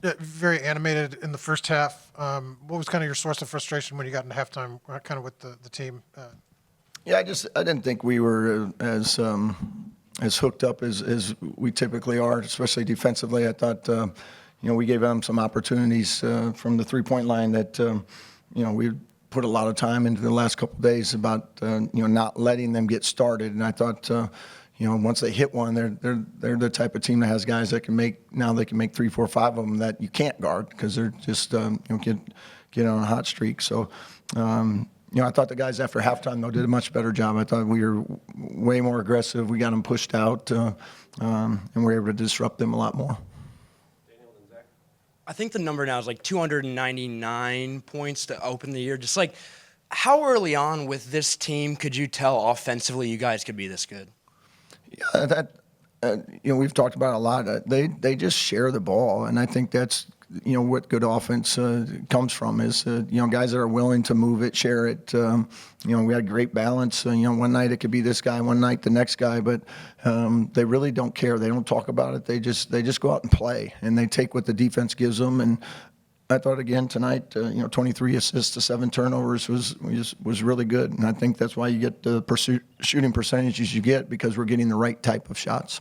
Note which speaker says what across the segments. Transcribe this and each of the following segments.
Speaker 1: Yeah, very animated in the first half. What was kind of your source of frustration when you got into halftime, kind of with the team?
Speaker 2: Yeah, I didn't think we were as hooked up as we typically are, especially defensively. I thought we gave them some opportunities from the 3-point line that we put a lot of time into the last couple of days about not letting them get started. And I thought once they hit one, they're the type of team that has guys that they can make 3, 4, 5 of them that you can't guard because they're just get on a hot streak. So. I thought the guys after halftime, though, did a much better job. I thought we were way more aggressive. We got them pushed out, and we were able to disrupt them a lot more.
Speaker 3: I think the number now is like 299 points to open the year. Just like, how early on with this team could you tell offensively you guys could be this good?
Speaker 2: Yeah, we've talked about it a lot. They just share the ball, and I think that's what good offense comes from is guys that are willing to move it, share it. We had great balance. One night it could be this guy, one night the next guy, but they really don't care. They don't talk about it. They just go out and play, and they take what the defense gives them. And I thought again tonight, 23 assists to 7 turnovers was really good, and I think that's why you get the shooting percentages you get because we're getting the right type of shots.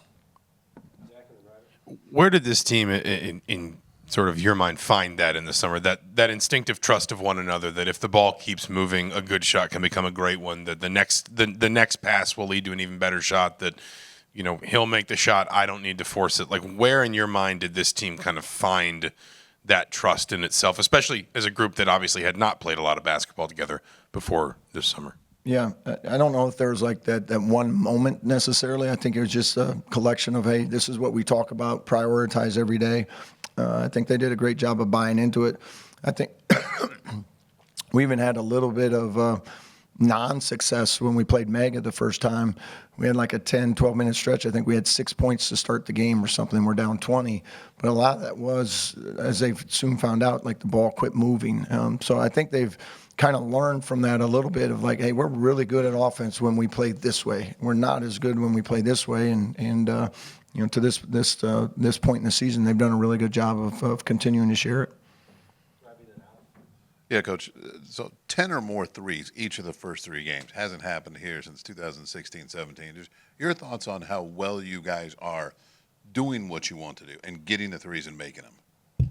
Speaker 4: Where did this team, in sort of your mind, find that in the summer? That instinctive trust of one another, that if the ball keeps moving, a good shot can become a great one. That the next pass will lead to an even better shot. That he'll make the shot. I don't need to force it. Like, where in your mind did this team kind of find that trust in itself, especially as a group that obviously had not played a lot of basketball together before this summer?
Speaker 2: Yeah, I don't know if there was like that one moment necessarily. I think it was just a collection of, hey, this is what we talk about, prioritize every day. I think they did a great job of buying into it. I think we even had a little bit of non-success when we played Mega the first time. We had like a 10, 12-minute stretch. I think we had 6 points to start the game or something. We're down 20. But a lot of that was, as they've soon found out, like the ball quit moving. So I think they've kind of learned from that a little bit of like, hey, we're really good at offense when we play this way. We're not as good when we play this way. And to this point in the season, they've done a really good job of continuing to share it.
Speaker 5: Yeah, Coach. So 10 or more threes each of the first 3 games. Hasn't happened here since 2016-17. Just your thoughts on how well you guys are doing what you want to do and getting the threes and making them.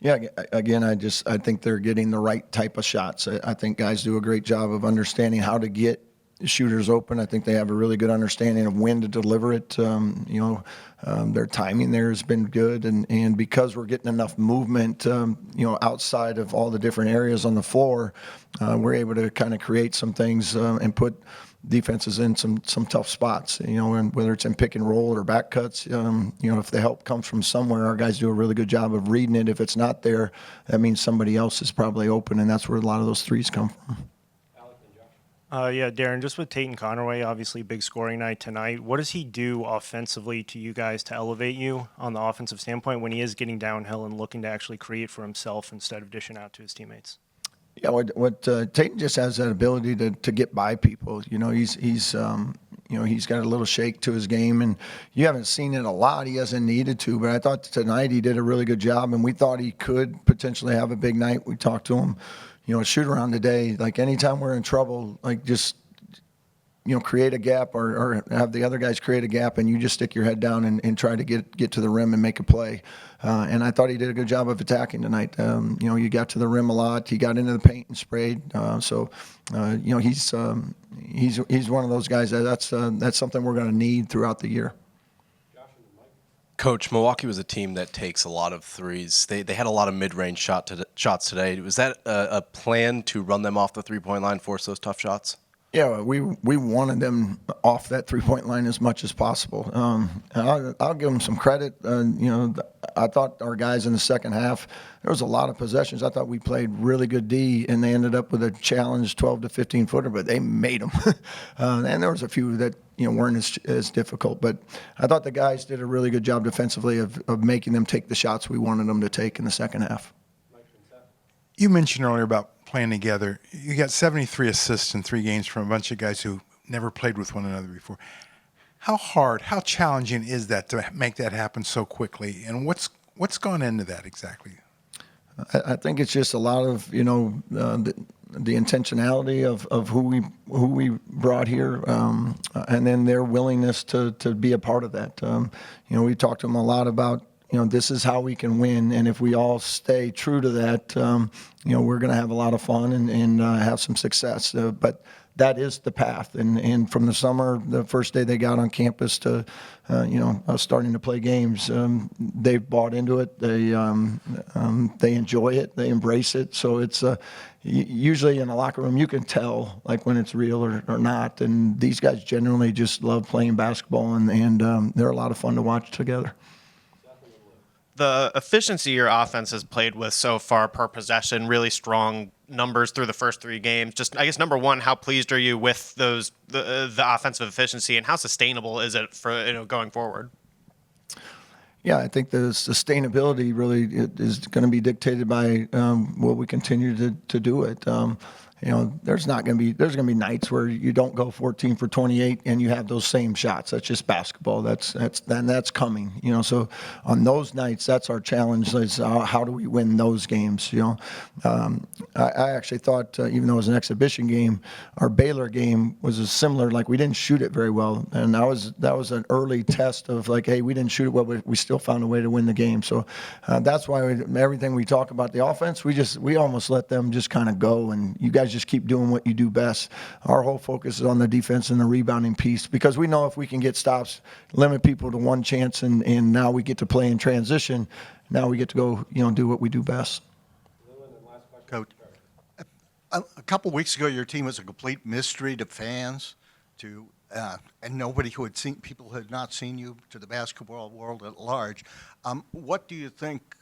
Speaker 2: Yeah, again, I think they're getting the right type of shots. I think guys do a great job of understanding how to get shooters open. I think they have a really good understanding of when to deliver it. Their timing there has been good, and because we're getting enough movement, outside of all the different areas on the floor, we're able to kind of create some things and put defenses in some tough spots. And whether it's in pick and roll or back cuts, if the help comes from somewhere, our guys do a really good job of reading it. If it's not there, that means somebody else is probably open, and that's where a lot of those threes come from.
Speaker 6: Yeah, Darren, just with Tate and Conaway, obviously big scoring night tonight. What does he do offensively to you guys to elevate you on the offensive standpoint when he is getting downhill and looking to actually create for himself instead of dishing out to his teammates?
Speaker 2: Yeah, what Tate just has that ability to get by people. He's got a little shake to his game, and you haven't seen it a lot. He hasn't needed to, but I thought tonight he did a really good job, and we thought he could potentially have a big night. We talked to him. Shoot around today, like anytime we're in trouble, like just, create a gap or have the other guys create a gap and you just stick your head down and try to get to the rim and make a play. And I thought he did a good job of attacking tonight. You got to the rim a lot. He got into the paint and sprayed. He's one of those guys that's something we're going to need throughout the year.
Speaker 7: Coach, Milwaukee was a team that takes a lot of threes. They had a lot of mid-range shots today. Was that a plan to run them off the three-point line, force those tough shots?
Speaker 2: Yeah, we wanted them off that three-point line as much as possible. I'll give them some credit. I thought our guys in the second half, there was a lot of possessions. I thought we played really good D, and they ended up with a challenge 12 to 15-footer, but they made them. And there was a few that weren't as difficult. But I thought the guys did a really good job defensively of making them take the shots we wanted them to take in the second half.
Speaker 8: You mentioned earlier about playing together. You got 73 assists in 3 games from a bunch of guys who never played with one another before. How hard, how challenging is that to make that happen so quickly? And what's What's gone into that exactly?
Speaker 2: I think it's just a lot of the intentionality of who we brought here, and then their willingness to be a part of that. We talked to them a lot about this is how we can win, and if we all stay true to that, we're going to have a lot of fun and have some success. But that is the path, and from the summer, the first day they got on campus to us starting to play games, they've bought into it. They enjoy it. They embrace it. So it's usually in a locker room you can tell like when it's real or not. And these guys generally just love playing basketball, and they're a lot of fun to watch together.
Speaker 9: The efficiency your offense has played with so far per possession, really strong numbers through the first 3 games. Just, I guess, number one, how pleased are you with the offensive efficiency, and how sustainable is it for going forward?
Speaker 2: Yeah, I think the sustainability really is going to be dictated by will we continue to do it. There's going to be nights where you don't go 14 for 28 and you have those same shots. That's just basketball. That's coming. So on those nights, that's our challenge. Is how do we win those games? I actually thought even though it was an exhibition game, our Baylor game was a similar. Like we didn't shoot it very well, and that was an early test of like, hey, we didn't shoot it well, but we still found a way to win the game. So that's why everything we talk about the offense, we almost let them just kind of go, and you guys just keep doing what you do best. Our whole focus is on the defense and the rebounding piece, because we know if we can get stops, limit people to one chance, and now we get to play in transition. Now we get to go, do what we do best.
Speaker 10: Coach, a couple weeks ago, your team was a complete mystery to fans, and nobody who had seen people who had not seen you, to the basketball world at large. What do you think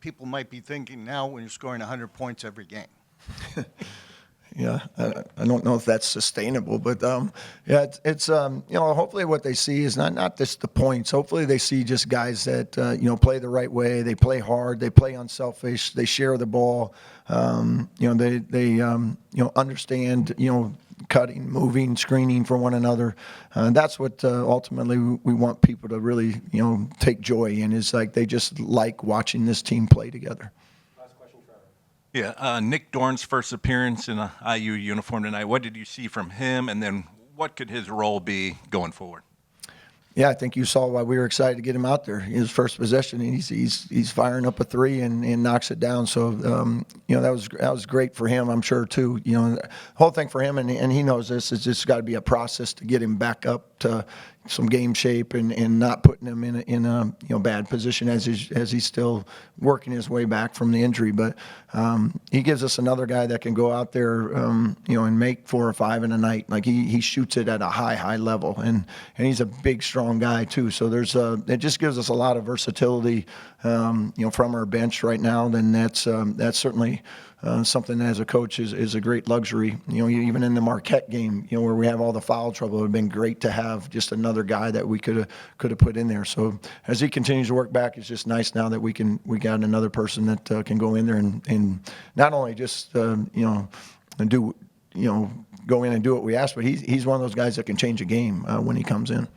Speaker 10: people might be thinking now when you're scoring 100 points every game?
Speaker 2: Yeah, I don't know if that's sustainable, but yeah, it's hopefully what they see is not just the points. Hopefully they see just guys that play the right way. They play hard. They play unselfish. They share the ball. They understand cutting, moving, screening for one another. That's what ultimately we want people to really take joy in. Is like they just like watching this team play together.
Speaker 11: Yeah, Nick Dorne's first appearance in an IU uniform tonight. What did you see from him, and then what could his role be going forward?
Speaker 2: Yeah, I think you saw why we were excited to get him out there. His first possession, he's firing up a three and knocks it down. So that was great for him, I'm sure too. The whole thing for him, and he knows this, is just got to be a process to get him back up to some game shape and not putting him in a bad position as he's still working his way back from the injury. But he gives us another guy that can go out there and make 4 or 5 in a night. Like he shoots it at a high level, and he's a big strong guy too. So it just gives us a lot of versatility from our bench right now. Then that's certainly something that as a coach is a great luxury. Even in the Marquette game, where we have all the foul trouble, it would have been great to have just another guy that we could have put in there. So as he continues to work back, it's just nice now that we got another person that can go in there and not only just and do go in and do what we ask, but he's one of those guys that can change a game when he comes in.